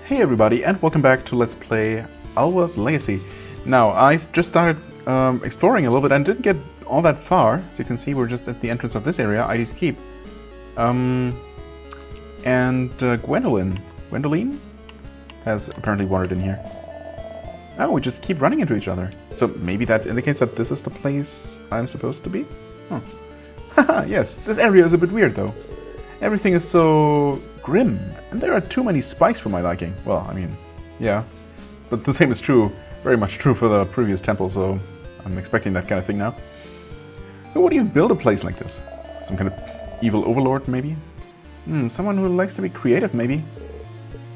Hey everybody, and welcome back to Let's Play Alwa's Legacy. Now, I just started exploring a little bit and didn't get all that far. As you can see, we're just at the entrance of this area, ID's Keep. Gwendoline has apparently wandered in here. Oh, we just keep running into each other. So maybe that indicates that this is the place I'm supposed to be? Huh. Haha, yes, this area is a bit weird though. Everything is so grim, and there are too many spikes for my liking. Well, I mean, yeah. But the same is true, very much true for the previous temple, so I'm expecting that kind of thing now. But what do you build a place like this? Some kind of evil overlord, maybe? Someone who likes to be creative, maybe?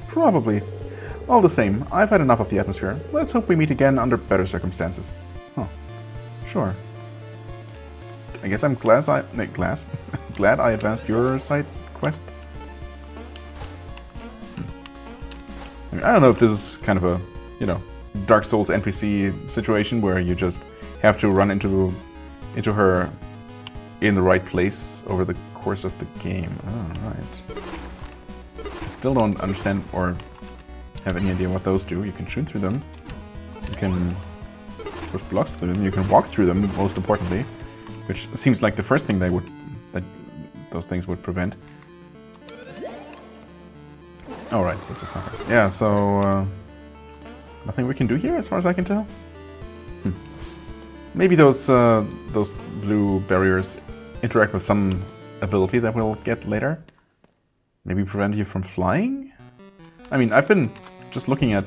Probably. All the same, I've had enough of the atmosphere. Let's hope we meet again under better circumstances. Huh. Sure. I guess I'm glad I advanced your side quest. I mean, I don't know if this is kind of a, Dark Souls NPC situation where you just have to run into her in the right place over the course of the game. Oh, right. I still don't understand or have any idea what those do. You can shoot through them. You can push blocks through them. You can walk through them, most importantly. Which seems like the first thing that those things would prevent. Alright, this is suckers. Yeah, so nothing we can do here as far as I can tell? Maybe those blue barriers interact with some ability that we'll get later. Maybe prevent you from flying? I mean, I've been just looking at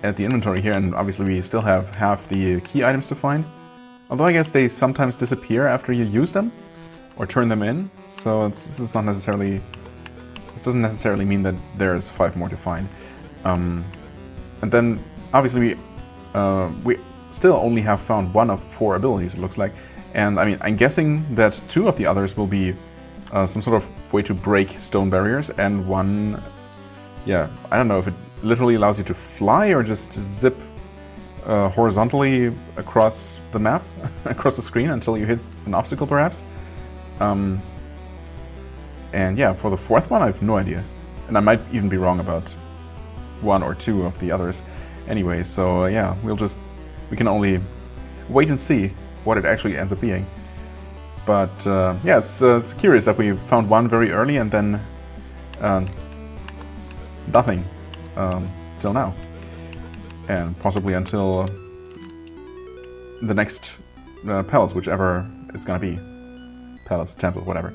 the inventory here, and obviously we still have half the key items to find. Although I guess they sometimes disappear after you use them or turn them in, so this doesn't necessarily mean that there's 5 more to find. And then obviously we still only have found 1 of 4 abilities, it looks like. And I mean, I'm guessing that 2 of the others will be some sort of way to break stone barriers, and 1, yeah, I don't know if it literally allows you to fly or just zip horizontally across the map, across the screen until you hit an obstacle, perhaps. And yeah, for the 4th one, I have no idea. And I might even be wrong about 1 or 2 of the others. Anyway, so yeah, we can only wait and see what it actually ends up being. But yeah, it's curious that we found 1 very early and then nothing till now. And possibly until the next palace, whichever it's gonna be. Palace, temple, whatever.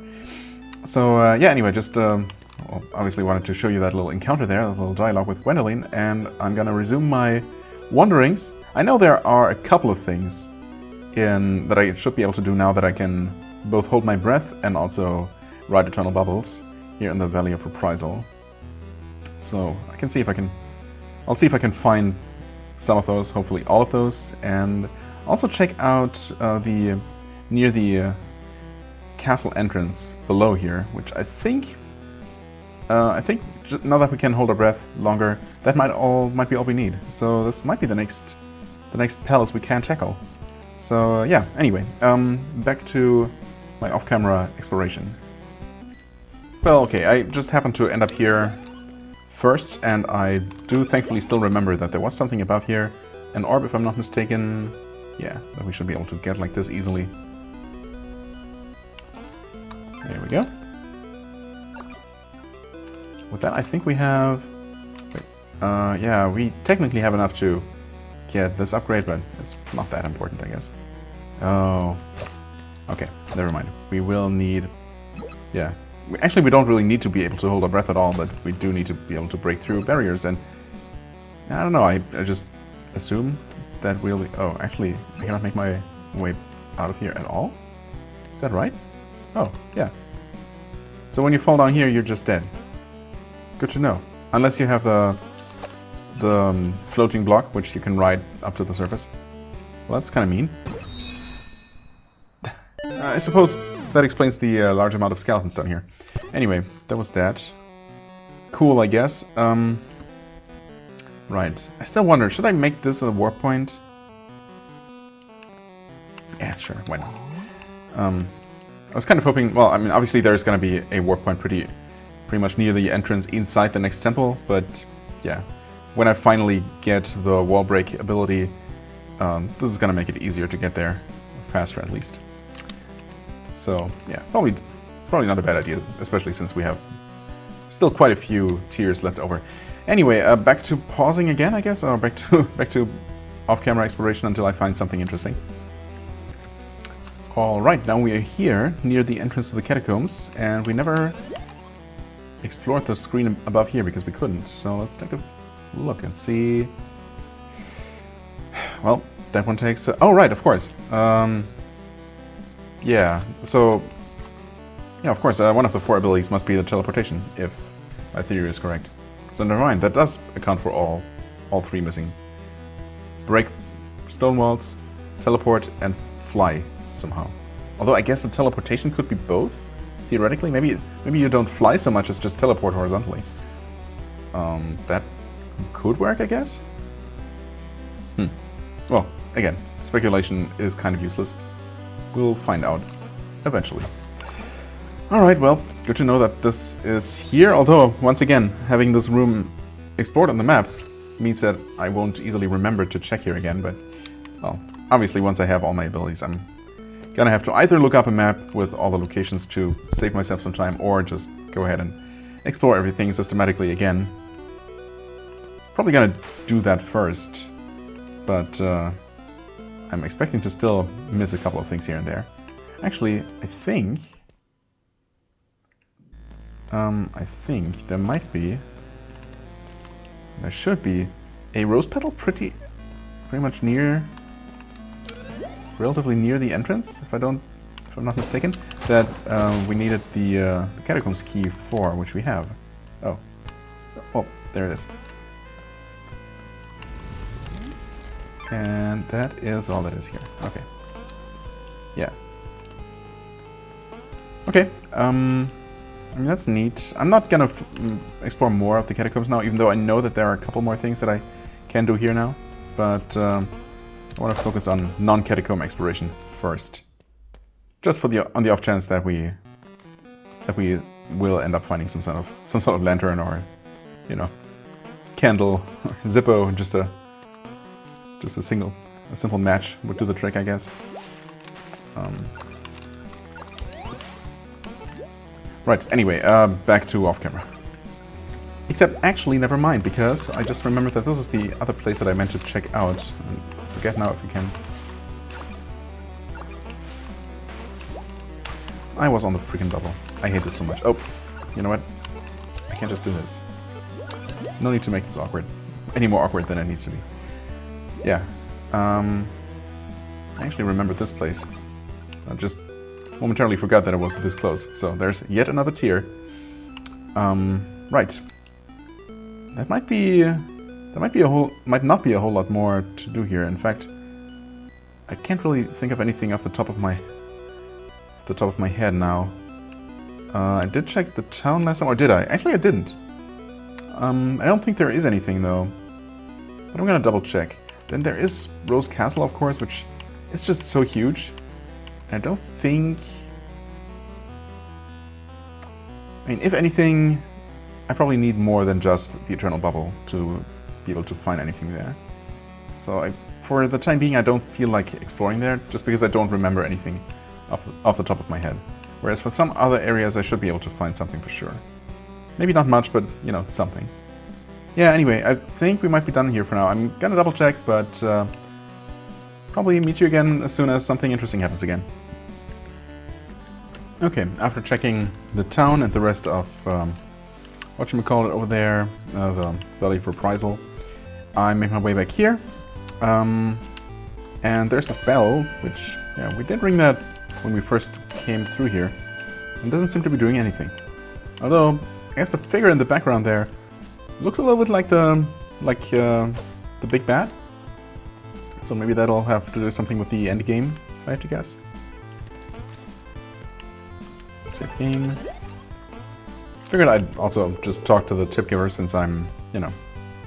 So yeah, anyway, just obviously wanted to show you that little encounter there, a little dialogue with Gwendoline, and I'm gonna resume my wanderings. I know there are a couple of things that I should be able to do now that I can both hold my breath and also ride Eternal Bubbles here in the Valley of Reprisal. So I can see if I can. I'll see if I can find some of those, hopefully all of those, and also check out near the castle entrance below here, which I think now that we can hold our breath longer, that might be all we need. So this might be the next palace we can tackle. So yeah. Anyway, back to my off-camera exploration. Well, okay, I just happened to end up here first, and I do thankfully still remember that there was something about here, an orb if I'm not mistaken, yeah, that we should be able to get like this easily. There we go. With that, I think we have... Wait, yeah, we technically have enough to get this upgrade, but it's not that important, I guess. Oh, okay, never mind. We will need... Yeah. Actually, we don't really need to be able to hold our breath at all, but we do need to be able to break through barriers, and I don't know, I just assume that we'll... Oh, actually, I cannot make my way out of here at all? Is that right? Oh, yeah. So when you fall down here, you're just dead. Good to know. Unless you have the floating block, which you can ride up to the surface. Well, that's kind of mean. I suppose that explains the large amount of skeletons down here. Anyway, that was that. Cool, I guess. Right. I still wonder, should I make this a warp point? Yeah, sure, why not? I was kind of hoping, well, I mean, obviously there's going to be a warp point pretty much near the entrance inside the next temple, but yeah, when I finally get the wall break ability, this is gonna make it easier to get there, faster at least. So yeah, probably not a bad idea, especially since we have still quite a few tiers left over. Anyway, back to pausing again, I guess, or back to off-camera exploration until I find something interesting. Alright, now we are here, near the entrance to the catacombs, and we never explored the screen above here because we couldn't. So let's take a look and see. Well, that one takes... oh, right, of course. Yeah, so... yeah, of course, one of the 4 abilities must be the teleportation, if my theory is correct. So never mind, that does account for all 3 missing. Break stone walls, teleport, and fly somehow. Although I guess the teleportation could be both, theoretically. Maybe you don't fly so much as just teleport horizontally. That could work, I guess? Well, again, speculation is kind of useless. We'll find out eventually. Alright, well, good to know that this is here, although, once again, having this room explored on the map means that I won't easily remember to check here again, but, well, obviously once I have all my abilities, I'm gonna have to either look up a map with all the locations to save myself some time, or just go ahead and explore everything systematically again. Probably gonna do that first, but I'm expecting to still miss a couple of things here and there. Actually, I think there should be a rose petal pretty much relatively near the entrance, if I'm not mistaken, that we needed the catacombs key for, which we have. Oh, there it is. And that is all that is here. Okay. Yeah. Okay. I mean, that's neat. I'm not gonna explore more of the catacombs now, even though I know that there are a couple more things that I can do here now. But I want to focus on non-catacomb exploration first, just for on the off chance that we will end up finding some sort of lantern or, you know, candle, Zippo, just a simple match would do the trick, I guess. Right, anyway, back to off-camera. Except, actually, never mind, because I just remembered that this is the other place that I meant to check out. And forget now if we can... I was on the freaking bubble. I hate this so much. Oh, you know what? I can't just do this. No need to make this awkward. Any more awkward than it needs to be. Yeah. I actually remembered this place. I just momentarily forgot that it was this close. So there's yet another tier. Right. That might not be a whole lot more to do here. In fact, I can't really think of anything off the top of my head now. I did check the town last time, or did I? Actually, I didn't. I don't think there is anything though. But I'm gonna double check. Then there is Rose Castle, of course, which is just so huge. I don't think... I mean, if anything, I probably need more than just the Eternal Bubble to be able to find anything there. So for the time being, I don't feel like exploring there, just because I don't remember anything off the top of my head. Whereas for some other areas, I should be able to find something for sure. Maybe not much, but, you know, something. Yeah, anyway, I think we might be done here for now. I'm gonna double check, but probably meet you again as soon as something interesting happens again. Okay, after checking the town and the rest of whatchamacallit over there, the Valley of Reprisal, I make my way back here. And there's this bell, which, yeah, we did ring that when we first came through here, and doesn't seem to be doing anything. Although, I guess the figure in the background there looks a little bit like the big bad. So maybe that'll have to do something with the end game, if I have to guess. Save game. Figured I'd also just talk to the tip giver since I'm, you know,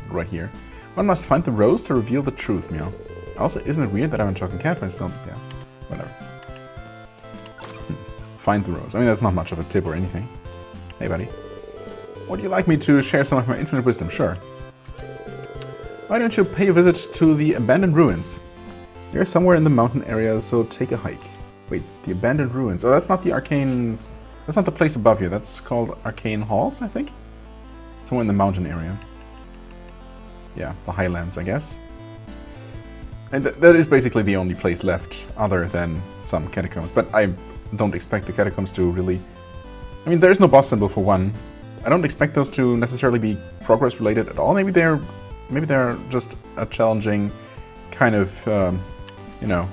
right here. One must find the rose to reveal the truth, meow. Also, isn't it weird that I'm a talking cat when I still... yeah, whatever. Find the rose. I mean, that's not much of a tip or anything. Hey, buddy. Would you like me to share some of my infinite wisdom? Sure. Why don't you pay a visit to the abandoned ruins? They're somewhere in the mountain area, so take a hike. Wait, the abandoned ruins. Oh, that's not the arcane... That's not the place above here. That's called Arcane Halls, I think? Somewhere in the mountain area. Yeah, the highlands, I guess. And that is basically the only place left, other than some catacombs. But I don't expect the catacombs to really... I mean, there is no boss symbol for one. I don't expect those to necessarily be progress related at all. Maybe they're just a challenging kind of, you know,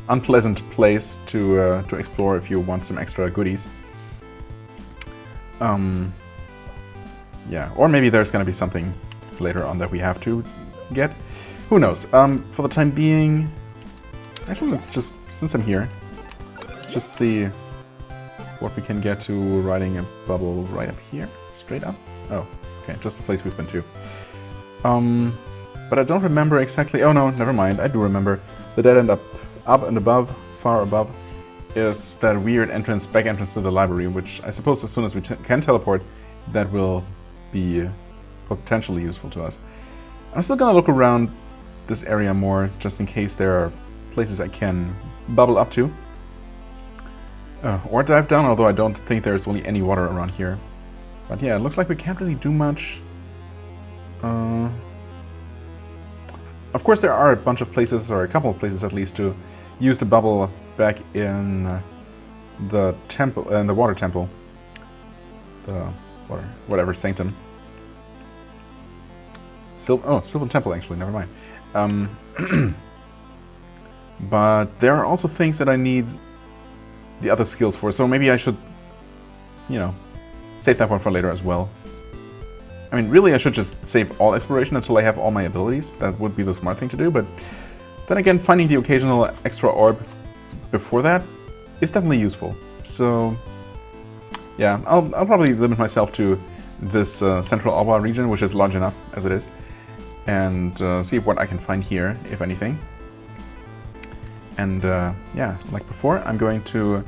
unpleasant place to explore if you want some extra goodies. Yeah, or maybe there's gonna be something later on that we have to get. Who knows? For the time being, actually, let's just, since I'm here, let's just see what we can get to riding a bubble right up here, straight up. Oh, okay, just the place we've been to. But I don't remember exactly. Oh no, never mind. I do remember. The dead end up and above, far above, is that weird back entrance to the library, which I suppose as soon as we can teleport, that will be potentially useful to us. I'm still gonna look around this area more, just in case there are places I can bubble up to. Or dive down, although I don't think there's really any water around here. But yeah, it looks like we can't really do much. Of course there are a bunch of places, or a couple of places at least, to use the bubble back in the temple, in the water temple. The whatever sanctum. Sylvan Temple, actually, never mind. But there are also things that I need the other skills for, so maybe I should, you know, save that one for later as well. I mean, really I should just save all exploration until I have all my abilities. That would be the smart thing to do, but then again, finding the occasional extra orb before that is definitely useful. So, yeah, I'll probably limit myself to this central Alwa region, which is large enough as it is, and see what I can find here, if anything. And yeah, like before, I'm going to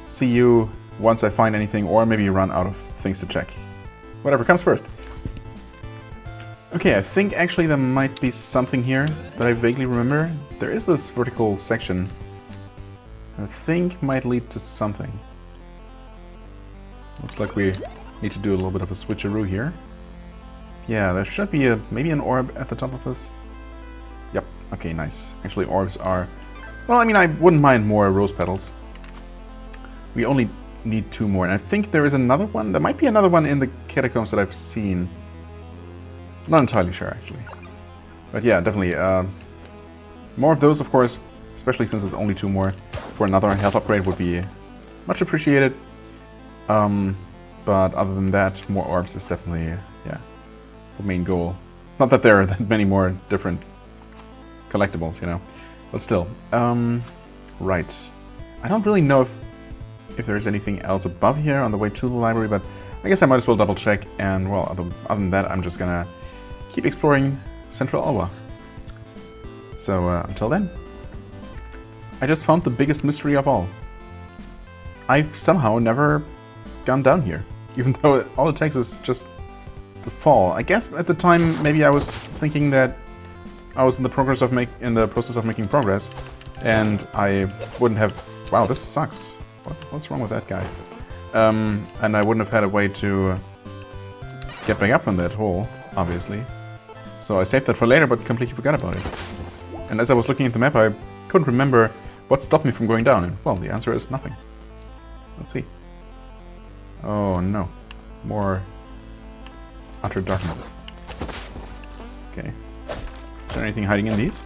see you once I find anything, or maybe run out of things to check. Whatever comes first. Okay, I think actually there might be something here that I vaguely remember. There is this vertical section I think might lead to something. Looks like we need to do a little bit of a switcheroo here. Yeah, there should be maybe an orb at the top of this. Yep, okay, nice. Actually, orbs are... Well, I mean, I wouldn't mind more rose petals. We only need 2 more, and I think there is another one. There might be another one in the catacombs that I've seen. Not entirely sure, actually. But yeah, definitely. More of those, of course, especially since it's only 2 more. For another health upgrade would be much appreciated. But other than that, more orbs is definitely, yeah, the main goal. Not that there are that many more different collectibles, you know. But still. Right. I don't really know if there's anything else above here on the way to the library, but I guess I might as well double check, and well, other than that, I'm just gonna keep exploring Central Alwa. So until then, I just found the biggest mystery of all. I've somehow never gone down here, even though all it takes is just to fall. I guess at the time maybe I was thinking that I was in the process of making progress, and I wouldn't have. Wow, this sucks. What's wrong with that guy? And I wouldn't have had a way to get back up from that hole, obviously. So I saved that for later, but completely forgot about it. And as I was looking at the map, I couldn't remember what stopped me from going down. And well, the answer is nothing. Let's see. Oh no, more utter darkness. Okay. Is there anything hiding in these?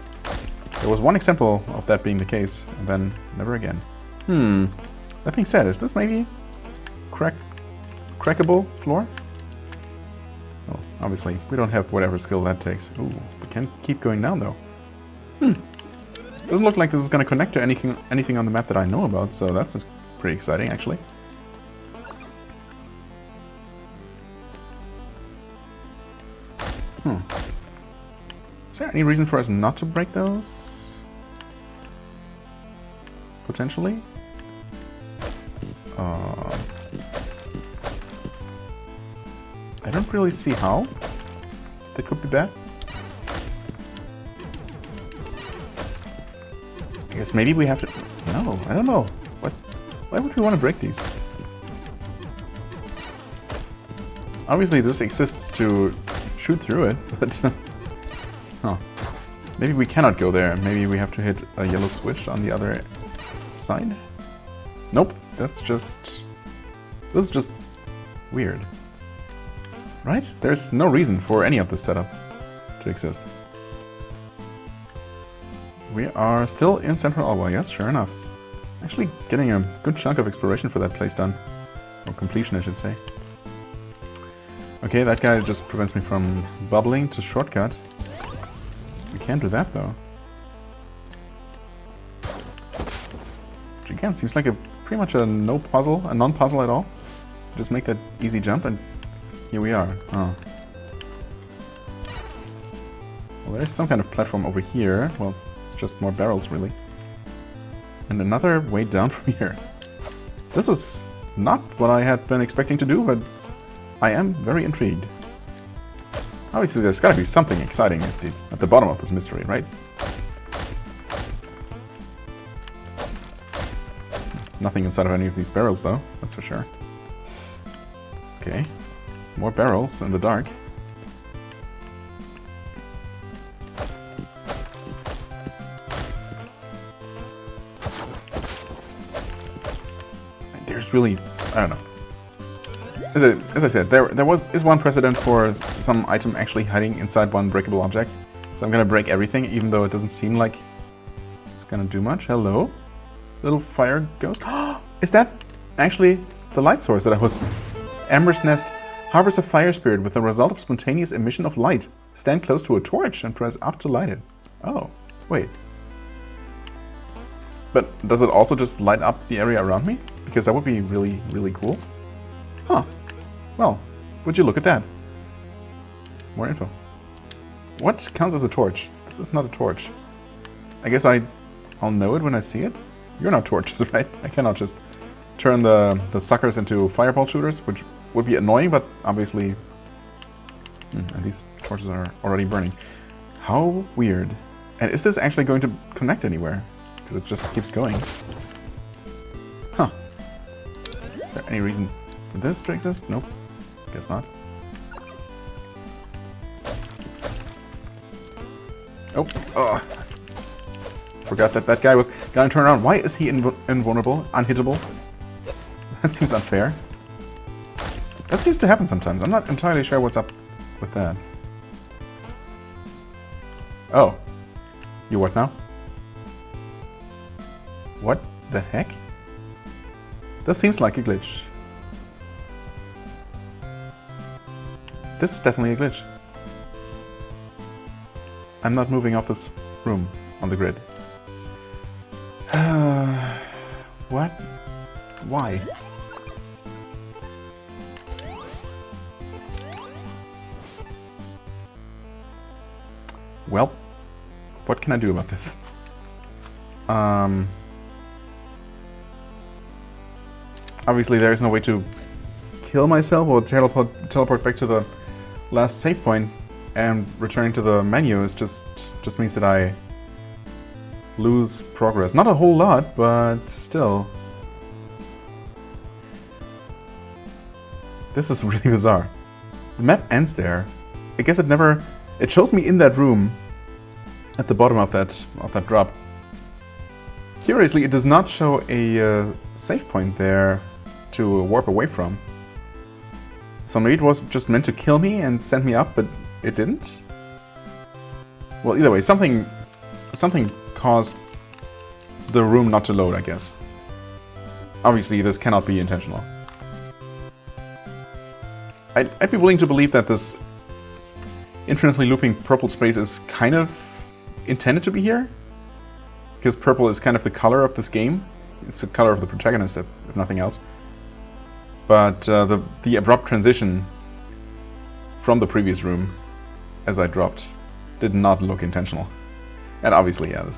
There was one example of that being the case, and then never again. That being said, is this maybe crackable floor? Oh, obviously, we don't have whatever skill that takes. Ooh, we can't keep going down though. Doesn't look like this is going to connect to anything on the map that I know about, so that's just pretty exciting, actually. Is there any reason for us not to break those? Potentially? I don't really see how. That could be bad. I guess maybe we have to... No, I don't know. What? Why would we want to break these? Obviously this exists to shoot through it, but... oh. Maybe we cannot go there. Maybe we have to hit a yellow switch on the other side? Nope, that's just... This is just weird. Right? There's no reason for any of this setup to exist. We are still in Central Alwa, yes, sure enough. Actually getting a good chunk of exploration for that place done. Or completion, I should say. Okay, that guy just prevents me from bubbling to shortcut. We can't do that though. Which again seems like a pretty much a non-puzzle at all. Just make that easy jump and here we are. Oh. Well, there's some kind of platform over here. Well, it's just more barrels really. And another way down from here. This is not what I had been expecting to do, but I am very intrigued. Obviously there's gotta be something exciting at the bottom of this mystery, right? Nothing inside of any of these barrels though, that's for sure. Okay, more barrels in the dark. There's really, I don't know. As I said, there is one precedent for some item actually hiding inside one breakable object. So I'm gonna break everything, even though it doesn't seem like it's gonna do much. Hello? Little fire ghost? Is that actually the light source that I was... Ember's nest harbors a fire spirit with the result of spontaneous emission of light. Stand close to a torch and press up to light it. Oh, wait. But does it also just light up the area around me? Because that would be really, really cool. Huh. Well, would you look at that? More info. What counts as a torch? This is not a torch. I guess I'll know it when I see it. You're not torches, right? I cannot just turn the suckers into fireball shooters, which would be annoying, but obviously... and these torches are already burning. How weird. And is this actually going to connect anywhere? Because it just keeps going. Huh. Is there any reason for this to exist? Nope. Guess not. Oh. Ugh. Forgot that that guy was gonna turn around. Why is he invulnerable? Unhittable? That seems unfair. That seems to happen sometimes. I'm not entirely sure what's up with that. Oh. You what now? What the heck? This seems like a glitch. This is definitely a glitch. I'm not moving off this room on the grid. What? Why? Well, what can I do about this? Obviously there is no way to kill myself or teleport back to the last save point, and returning to the menu is just means that I lose progress. Not a whole lot, but still. This is really bizarre. The map ends there. I guess it shows me in that room at the bottom of that drop. Curiously, it does not show a save point there to warp away from. So maybe it was just meant to kill me and send me up, but it didn't? Well, either way, something caused the room not to load, I guess. Obviously, this cannot be intentional. I'd be willing to believe that this infinitely looping purple space is kind of intended to be here, because purple is kind of the color of this game. It's the color of the protagonist, if nothing else. But the abrupt transition from the previous room, as I dropped, did not look intentional. And obviously, yeah,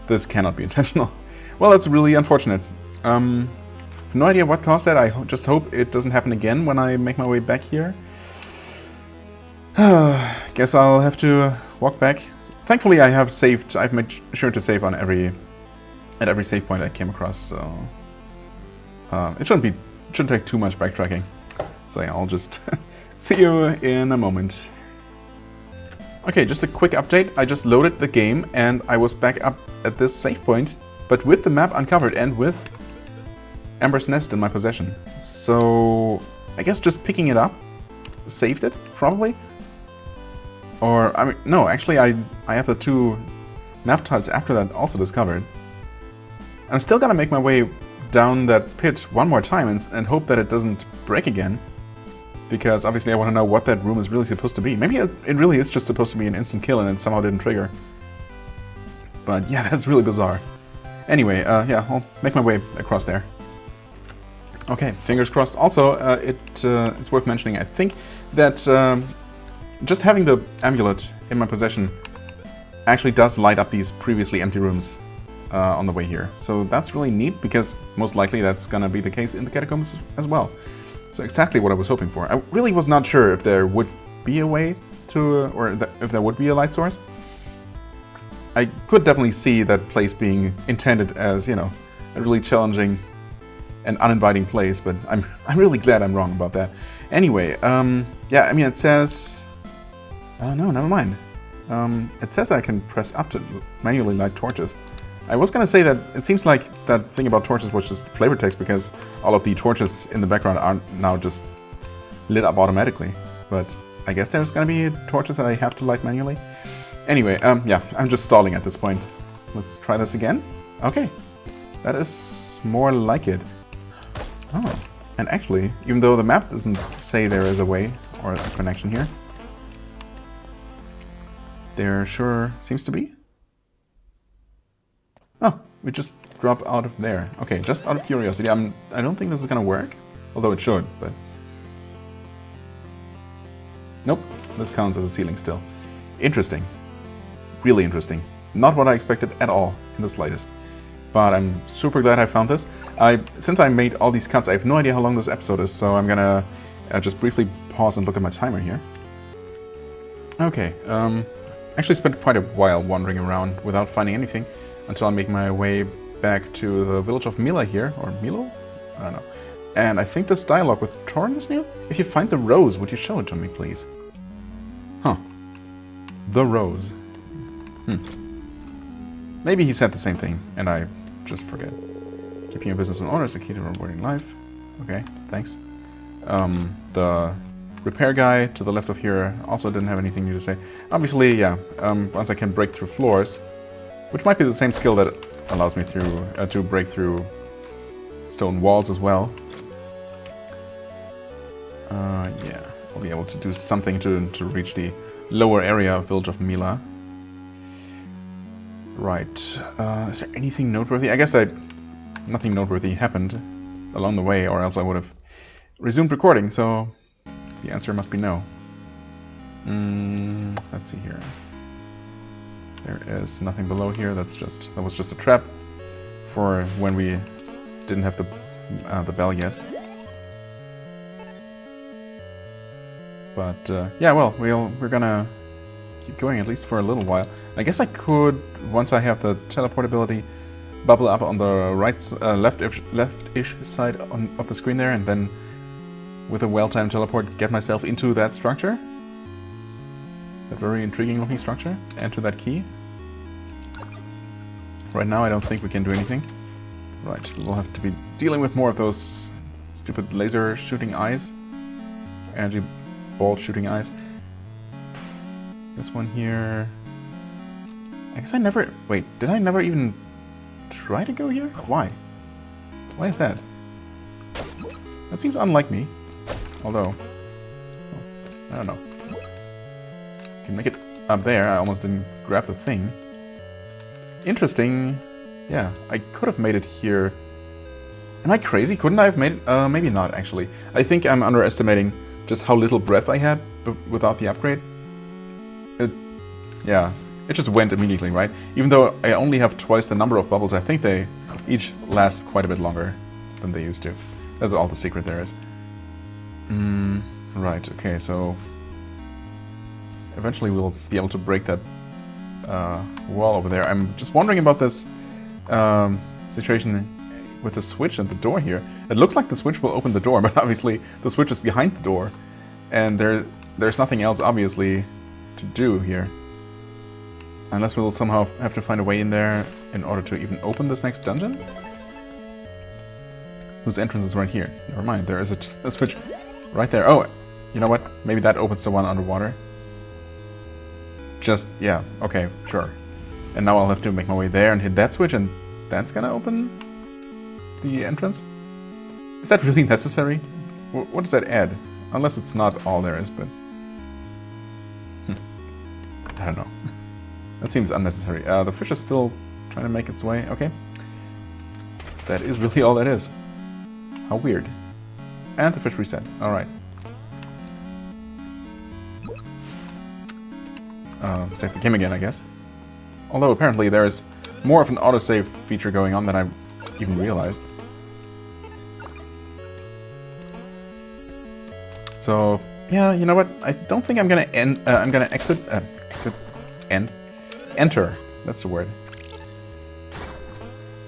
this cannot be intentional. Well, that's really unfortunate. No idea what caused that. I just hope it doesn't happen again when I make my way back here. Guess I'll have to walk back. Thankfully, I have saved. I've made sure to save on at every save point I came across. So it shouldn't take too much backtracking. So yeah, I'll just see you in a moment. Okay, just a quick update. I just loaded the game and I was back up at this save point, but with the map uncovered and with Ember's Nest in my possession. So I guess just picking it up saved it, probably. Or, I mean, no, actually I have the 2 map tiles after that also discovered. I'm still gonna make my way down that pit one more time and hope that it doesn't break again. Because obviously I want to know what that room is really supposed to be. Maybe it really is just supposed to be an instant kill and it somehow didn't trigger. But yeah, that's really bizarre. Anyway, yeah, I'll make my way across there. Okay, fingers crossed. Also, it's worth mentioning, I think, that just having the amulet in my possession actually does light up these previously empty rooms on the way here. So that's really neat, because most likely that's gonna be the case in the catacombs as well. So exactly what I was hoping for. I really was not sure if there would be a way to, if there would be a light source. I could definitely see that place being intended as, you know, a really challenging and uninviting place, but I'm really glad I'm wrong about that. Anyway, yeah, I mean, it says... Oh, no, never mind. It says that I can press up to manually light torches. I was gonna say that it seems like that thing about torches was just flavor text, because all of the torches in the background are now just lit up automatically. But I guess there's gonna be torches that I have to light manually. Anyway, yeah, I'm just stalling at this point. Let's try this again. Okay, that is more like it. Oh, and actually, even though the map doesn't say there is a way or a connection here, there sure seems to be. Oh, we just drop out of there. Okay, just out of curiosity, I don't think this is gonna work, although it should, but... Nope, this counts as a ceiling still. Interesting. Really interesting. Not what I expected at all, in the slightest. But I'm super glad I found this. Since I made all these cuts, I have no idea how long this episode is, so I'm gonna just briefly pause and look at my timer here. Okay, actually spent quite a while wandering around without finding anything, until I make my way back to the village of Mila here, or Milo? I don't know. And I think this dialogue with Torn is new? If you find the rose, would you show it to me, please? Huh. The rose. Maybe he said the same thing, and I just forget. Keeping your business in order is the key to rewarding life. Okay, thanks. The repair guy to the left of here also didn't have anything new to say. Obviously, yeah, once I can break through floors, which might be the same skill that allows me to break through stone walls as well. Yeah, I'll be able to do something to reach the lower area of Village of Mila. Right. Is there anything noteworthy? I guess nothing noteworthy happened along the way, or else I would have resumed recording, so the answer must be no. Let's see here. There is nothing below here. That was just a trap for when we didn't have the bell yet. But yeah, well, we're gonna keep going at least for a little while. I guess I could, once I have the teleport ability, bubble up on the left-ish side of the screen there, and then with a well-timed teleport get myself into that structure. That very intriguing looking structure, and to that key. Right now I don't think we can do anything. Right, we will have to be dealing with more of those stupid laser shooting eyes. Energy ball shooting eyes. This one here... I guess I never... Wait, did I never even try to go here? Why? Why is that? That seems unlike me. Although... I don't know. Can make it up there. I almost didn't grab the thing. Interesting. Yeah, I could have made it here. Am I crazy? Couldn't I have made it? Maybe not, actually. I think I'm underestimating just how little breath I had without the upgrade. Yeah, it just went immediately, right? Even though I only have twice the number of bubbles, I think they each last quite a bit longer than they used to. That's all the secret there is. Right, okay, so... eventually we'll be able to break that wall over there. I'm just wondering about this situation with the switch and the door here. It looks like the switch will open the door, but obviously the switch is behind the door, and there's nothing else obviously to do here. Unless we'll somehow have to find a way in there in order to even open this next dungeon? Whose entrance is right here? Never mind, there is a switch right there. Oh, you know what? Maybe that opens the one underwater. Just, yeah, okay, sure. And now I'll have to make my way there and hit that switch, and that's gonna open the entrance? Is that really necessary? What does that add? Unless it's not all there is, but... I don't know. That seems unnecessary. The fish is still trying to make its way. Okay. That is really all that is. How weird. And the fish reset. Alright. Save the game again, I guess. Although apparently there's more of an autosave feature going on than I even realized. So, yeah, you know what? I don't think I'm gonna enter. That's the word.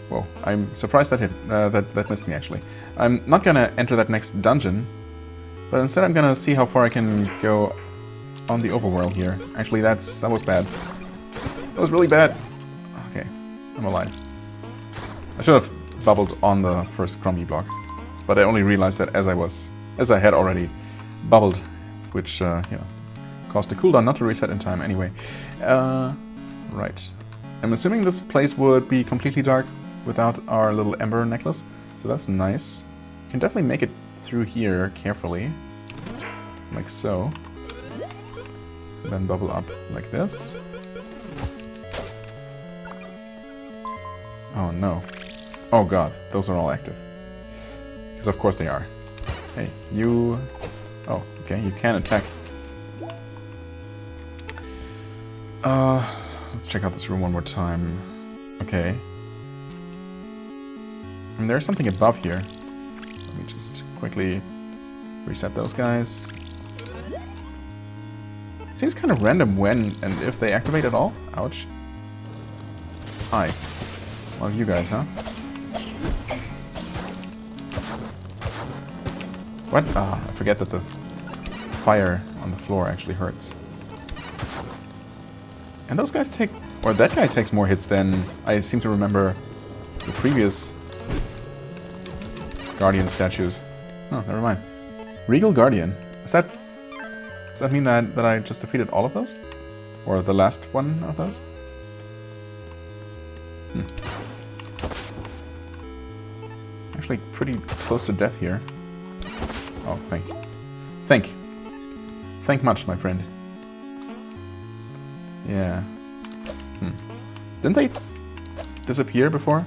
Whoa, I'm surprised that that missed me actually. I'm not gonna enter that next dungeon, but instead I'm gonna see how far I can go on the overworld here. Actually, that was bad. That was really bad. Okay, I'm alive. I should have bubbled on the first crummy block, but I only realized that as I had already bubbled, which you know, caused the cooldown not to reset in time anyway. Right. I'm assuming this place would be completely dark without our little Ember necklace, so that's nice. You can definitely make it through here carefully, like so. Then bubble up like this. Oh no. Oh god, those are all active. Because of course they are. Hey, you... Oh, okay, you can attack. Let's check out this room one more time. Okay. And there's something above here. Let me just quickly reset those guys. It seems kind of random when and if they activate at all. Ouch. Hi. Well, you guys, huh? What? Ah, I forget that the fire on the floor actually hurts. And those guys take... Or that guy takes more hits than I seem to remember the previous Guardian statues. Oh, never mind. Regal Guardian. Does that mean that I just defeated all of those? Or the last one of those? Actually pretty close to death here. Oh, Thank much, my friend. Yeah. Didn't they disappear before?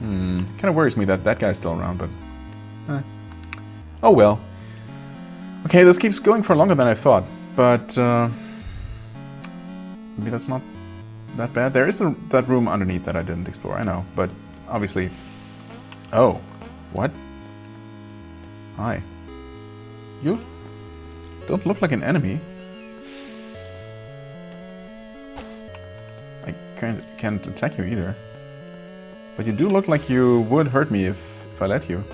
Kind of worries me that that guy's still around, but... Oh well. Okay, this keeps going for longer than I thought, but... maybe that's not that bad. There is that room underneath that I didn't explore, I know, but obviously... Oh. What? Hi. You don't look like an enemy. I can't attack you either. But you do look like you would hurt me if I let you.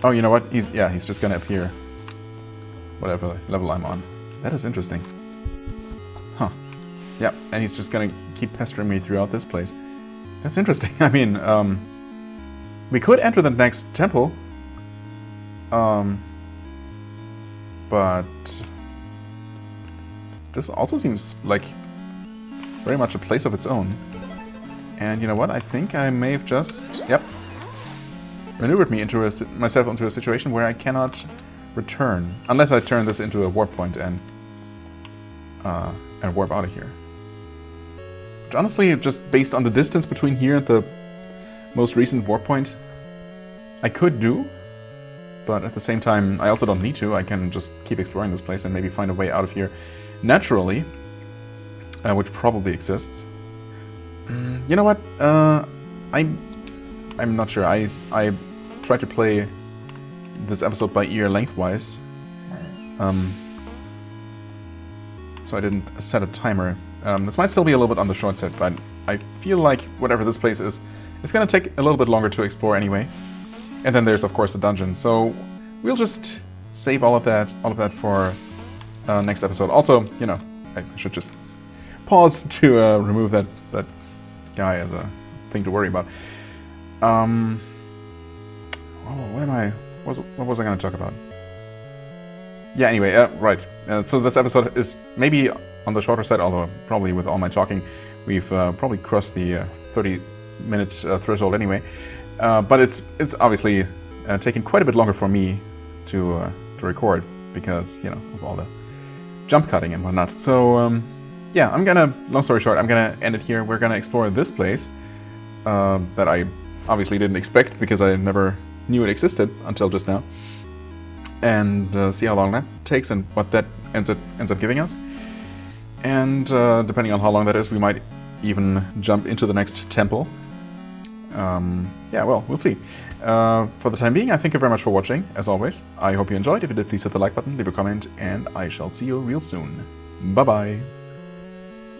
Oh, you know what? He's just gonna appear. Whatever level I'm on. That is interesting. Huh. Yeah, and he's just gonna keep pestering me throughout this place. That's interesting. I mean, we could enter the next temple. But this also seems like very much a place of its own. And you know what? I think I may have just, maneuvered me into myself into a situation where I cannot return unless I turn this into a warp point and warp out of here. Which honestly, just based on the distance between here and the most recent warp point, I could do. But at the same time, I also don't need to. I can just keep exploring this place and maybe find a way out of here naturally, which probably exists. You know what? I'm not sure. I tried to play this episode by ear lengthwise. so I didn't set a timer. This might still be a little bit on the short side, but I feel like whatever this place is, it's gonna take a little bit longer to explore anyway. And then there's of course the dungeon, so we'll just save all of that for next episode. Also, you know, I should just pause to remove that guy as a thing to worry about. What was I going to talk about? Yeah, anyway, right. So this episode is maybe on the shorter side, although probably with all my talking, we've probably crossed the 30-minute threshold anyway. But it's obviously taken quite a bit longer for me to record because, you know, of all the jump cutting and whatnot. So yeah, long story short, I'm gonna end it here. We're gonna explore this place that I obviously didn't expect because I never knew it existed until just now, and see how long that takes and what that ends up giving us. And depending on how long that is, we might even jump into the next temple. Yeah, well, we'll see. For the time being, I thank you very much for watching, as always. I hope you enjoyed. If you did, please hit the like button, leave a comment, and I shall see you real soon. Bye-bye!